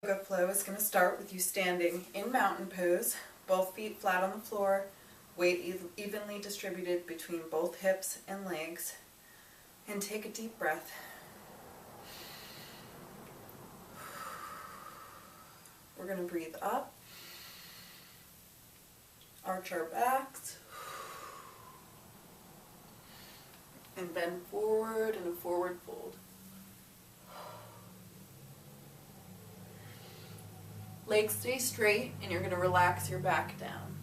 Yoga flow is going to start with you standing in mountain pose, both feet flat on the floor, weight evenly distributed between both hips and legs, and take a deep breath. We're going to breathe up, arch our backs, and bend forward in a forward fold. Legs stay straight, and you're going to relax your back down.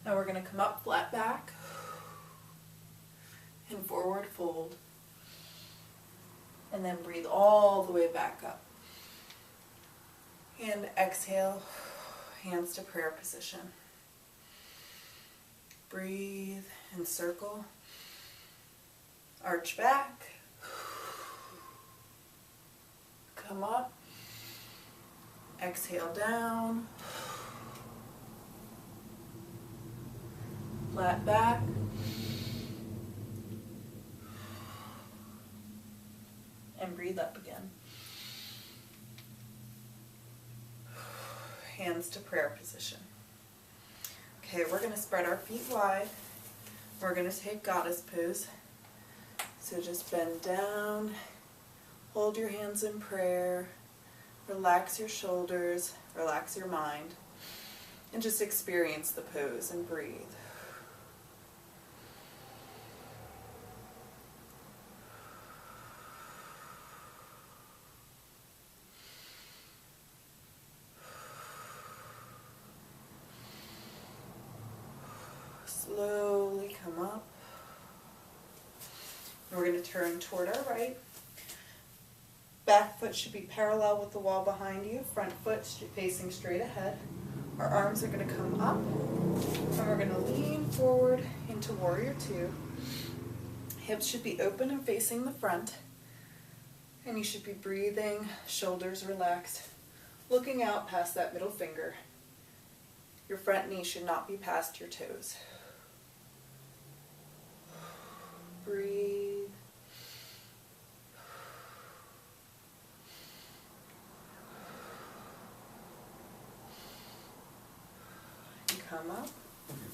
Now we're going to come up flat back and forward fold, and then breathe all the way back up. And exhale, hands to prayer position. Breathe and circle. Arch back. Come up. Exhale down. Flat back. And breathe up again. Hands to prayer position. Okay, we're going to spread our feet wide. We're going to take goddess pose. So just bend down, hold your hands in prayer, relax your shoulders, relax your mind, and just experience the pose and breathe. Slowly come up. We're going to turn toward our right. Back foot should be parallel with the wall behind you. Front foot facing straight ahead. Our arms are going to come up. And we're going to lean forward into Warrior Two. Hips should be open and facing the front. And you should be breathing, shoulders relaxed, looking out past that middle finger. Your front knee should not be past your toes. Breathe. And come up.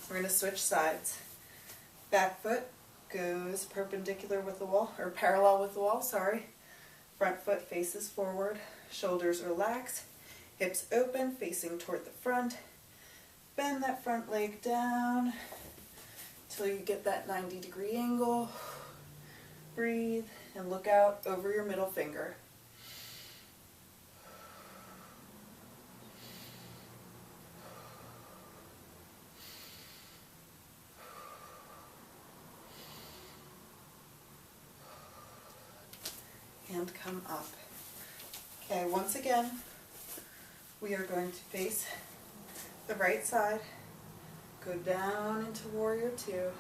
We're going to switch sides. Back foot goes perpendicular with the wall, or parallel with the wall, sorry. Front foot faces forward, shoulders relaxed, hips open, facing toward the front. Bend that front leg down till you get that 90-degree angle. Breathe and look out over your middle finger. And come up. Okay, once again, we are going to face the right side, go down into Warrior Two,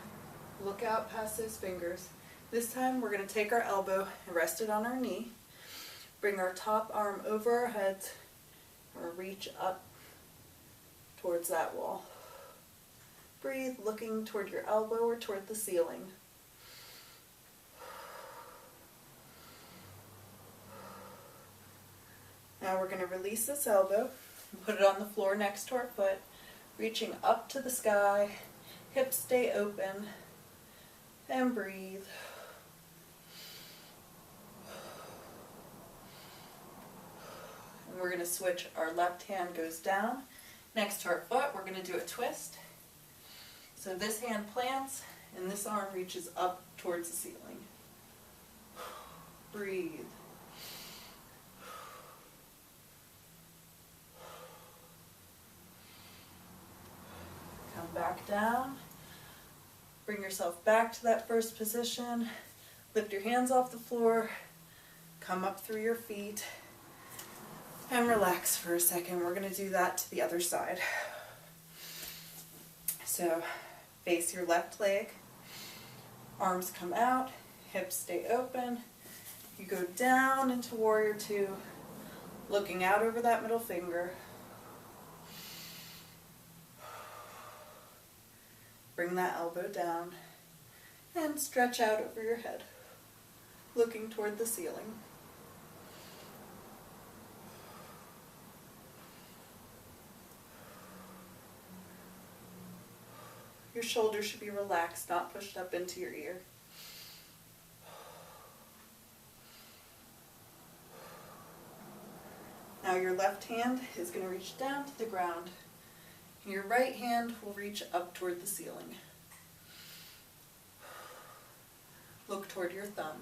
look out past those fingers. This time we're going to take our elbow and rest it on our knee, bring our top arm over our heads, or reach up towards that wall. Breathe, looking toward your elbow or toward the ceiling. Now we're going to release this elbow, put it on the floor next to our foot, reaching up to the sky, hips stay open, and breathe. And we're going to switch. Our left hand goes down next to our foot. We're going to do a twist. So this hand plants, and this arm reaches up towards the ceiling. Breathe. Come back down. Bring yourself back to that first position. Lift your hands off the floor. Come up through your feet. And relax for a second. We're going to do that to the other side. So face your left leg. Arms come out. Hips stay open. You go down into Warrior Two, looking out over that middle finger. Bring that elbow down and stretch out over your head, looking toward the ceiling. Your shoulders should be relaxed, not pushed up into your ear. Now your left hand is going to reach down to the ground. Your right hand will reach up toward the ceiling. Look toward your thumb.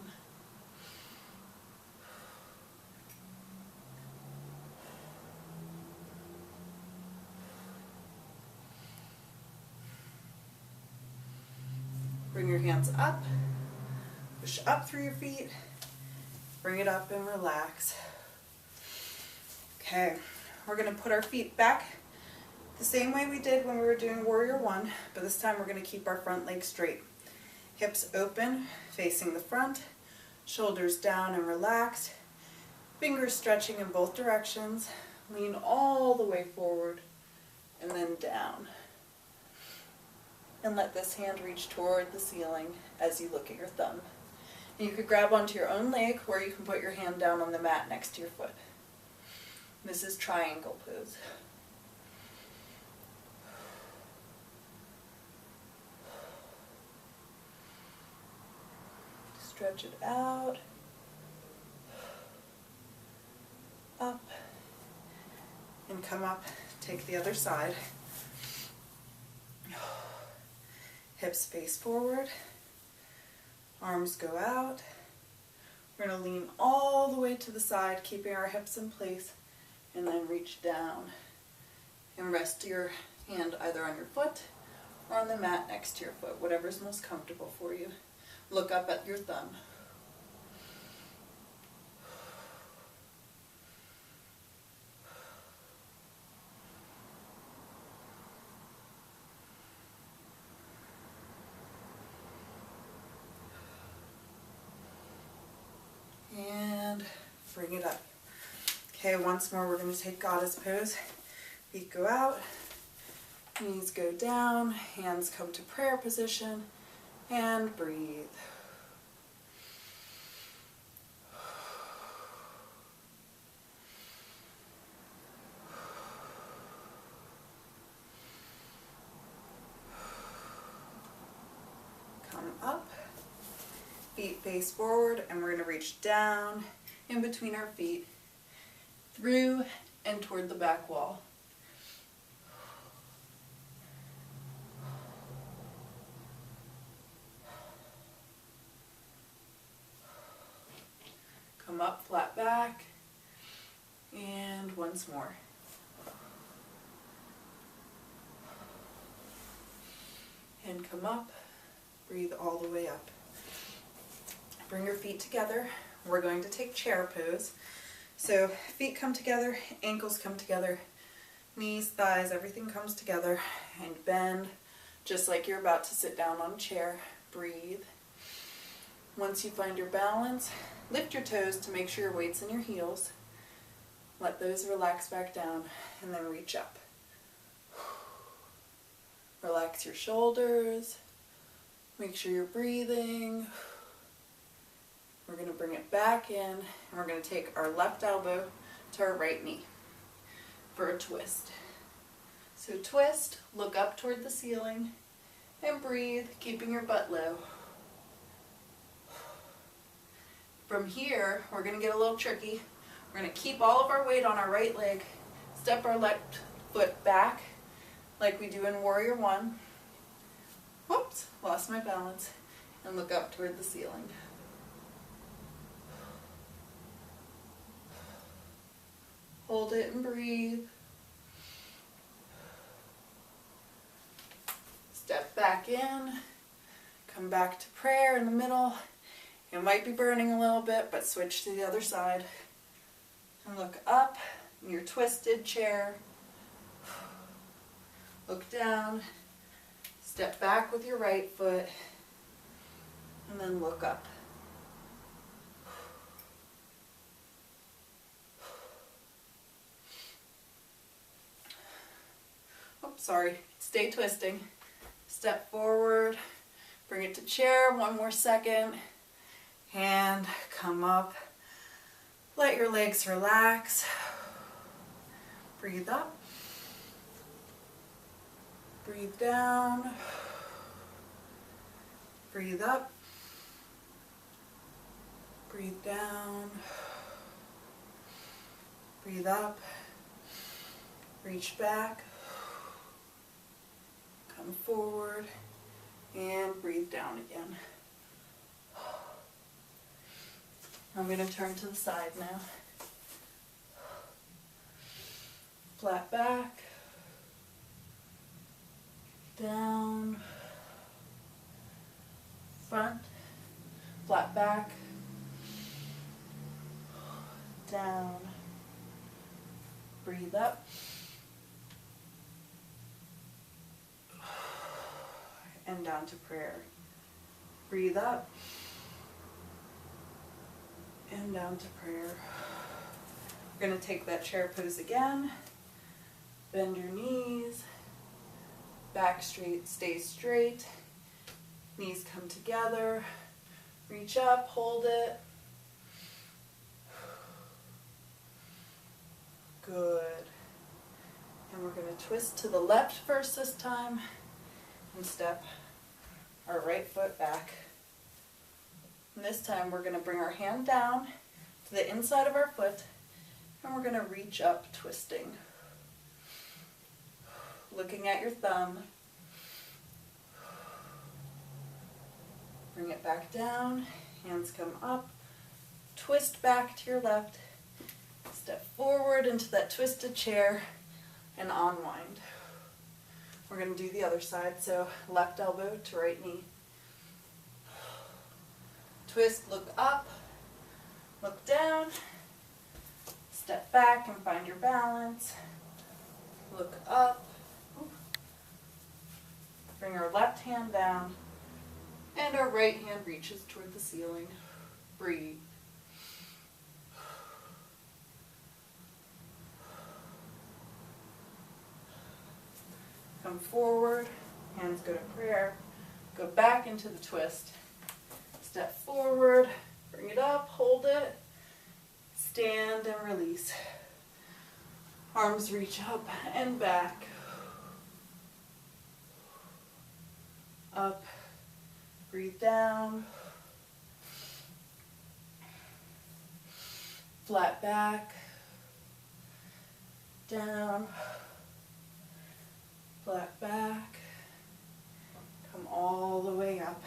Bring your hands up, push up through your feet, bring it up and relax. Okay, we're going to put our feet back the same way we did when we were doing Warrior One, but this time we're going to keep our front leg straight. Hips open, facing the front, shoulders down and relaxed, fingers stretching in both directions, lean all the way forward and then down. And let this hand reach toward the ceiling as you look at your thumb. And you could grab onto your own leg, or you can put your hand down on the mat next to your foot. This is triangle pose. Stretch it out, up, and come up. Take the other side. Hips face forward, arms go out. We're going to lean all the way to the side, keeping our hips in place, and then reach down. And rest your hand either on your foot or on the mat next to your foot, whatever's most comfortable for you. Look up at your thumb. And bring it up. Okay, once more we're going to take Goddess pose. Feet go out, knees go down, hands come to prayer position, and breathe. Come up. Feet face forward, and we're going to reach down in between our feet, through and toward the back wall. Come up, flat back, and once more. And come up, breathe all the way up. Bring your feet together. We're going to take chair pose. So feet come together, ankles come together, knees, thighs, everything comes together, and bend just like you're about to sit down on a chair. Breathe. Once you find your balance, lift your toes to make sure your weight's in your heels. Let those relax back down, and then reach up. Relax your shoulders. Make sure you're breathing. We're going to bring it back in, and we're going to take our left elbow to our right knee for a twist. So twist, look up toward the ceiling, and breathe, keeping your butt low. From here, we're going to get a little tricky. We're going to keep all of our weight on our right leg, step our left foot back like we do in Warrior One. Whoops, lost my balance, and look up toward the ceiling. Hold it and breathe. Step back in. Come back to prayer in the middle. It might be burning a little bit, but switch to the other side. And look up in your twisted chair. Look down. Step back with your right foot. And then look up. Sorry, stay twisting. Step forward, bring it to chair, one more second, and come up. Let your legs relax. Breathe up. Breathe down. Breathe up. Breathe down. Breathe up. Reach back. Come forward. And breathe down again. I'm going to turn to the side now. Flat back. Down. Front. Flat back. Down. Breathe up. And down to prayer. Breathe up. And down to prayer. We're going to take that chair pose again. Bend your knees. Back straight, stay straight. Knees come together. Reach up, hold it. Good. And we're going to twist to the left first this time and step our right foot back. And this time we're going to bring our hand down to the inside of our foot and we're going to reach up, twisting. Looking at your thumb. Bring it back down, hands come up, twist back to your left, step forward into that twisted chair and unwind. We're going to do the other side, so left elbow to right knee. Twist, look up, look down, step back and find your balance, look up, bring our left hand down, and our right hand reaches toward the ceiling. Breathe. Come forward, hands go to prayer, go back into the twist. Step forward, bring it up, hold it, stand and release. Arms reach up and back. Up, breathe down. Flat back, down, flat back, come all the way up.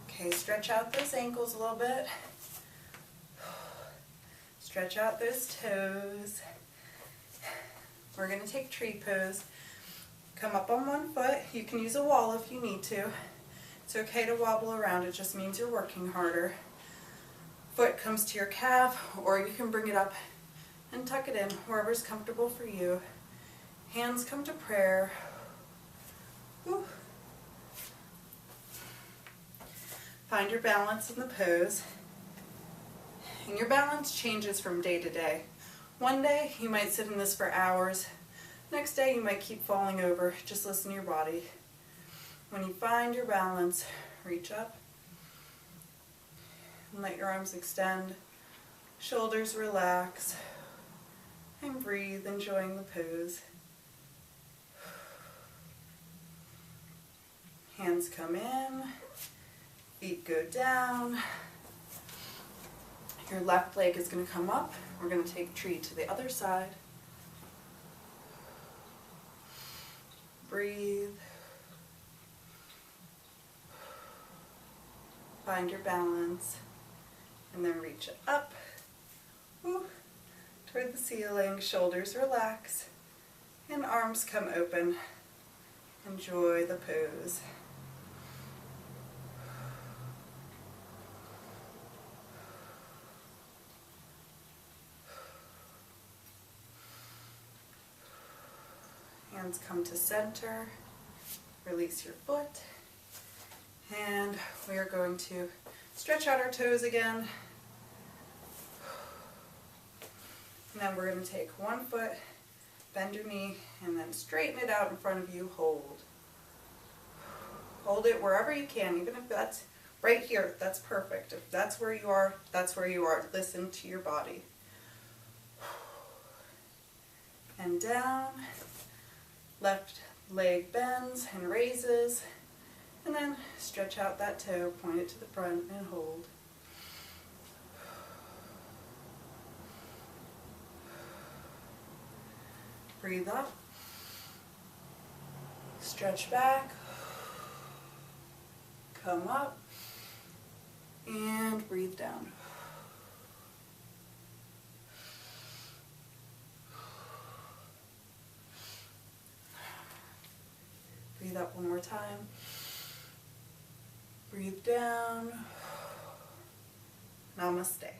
Okay, stretch out those ankles a little bit. Stretch out those toes. We're going to take tree pose. Come up on one foot. You can use a wall if you need to. It's okay to wobble around. It just means you're working harder. Foot comes to your calf, or you can bring it up and tuck it in, wherever's comfortable for you. Hands come to prayer. Whew. Find your balance in the pose. And your balance changes from day to day. One day you might sit in this for hours. Next day you might keep falling over. Just listen to your body. When you find your balance, reach up and let your arms extend. Shoulders relax. And breathe, enjoying the pose. Hands come in. Feet go down. Your left leg is going to come up. We're going to take tree to the other side. Breathe. Find your balance. And then reach it up. Woo. Toward the ceiling. Shoulders relax. And arms come open. Enjoy the pose. Hands come to center, release your foot, and we are going to stretch out our toes again. And then we're going to take one foot, bend your knee, and then straighten it out in front of you, hold. Hold it wherever you can, even if that's right here, that's perfect. If that's where you are, that's where you are. Listen to your body. And down. Left leg bends and raises, and then stretch out that toe, point it to the front, and hold. Breathe up, stretch back, come up, and breathe down. Breathe up one more time. Breathe down. Namaste.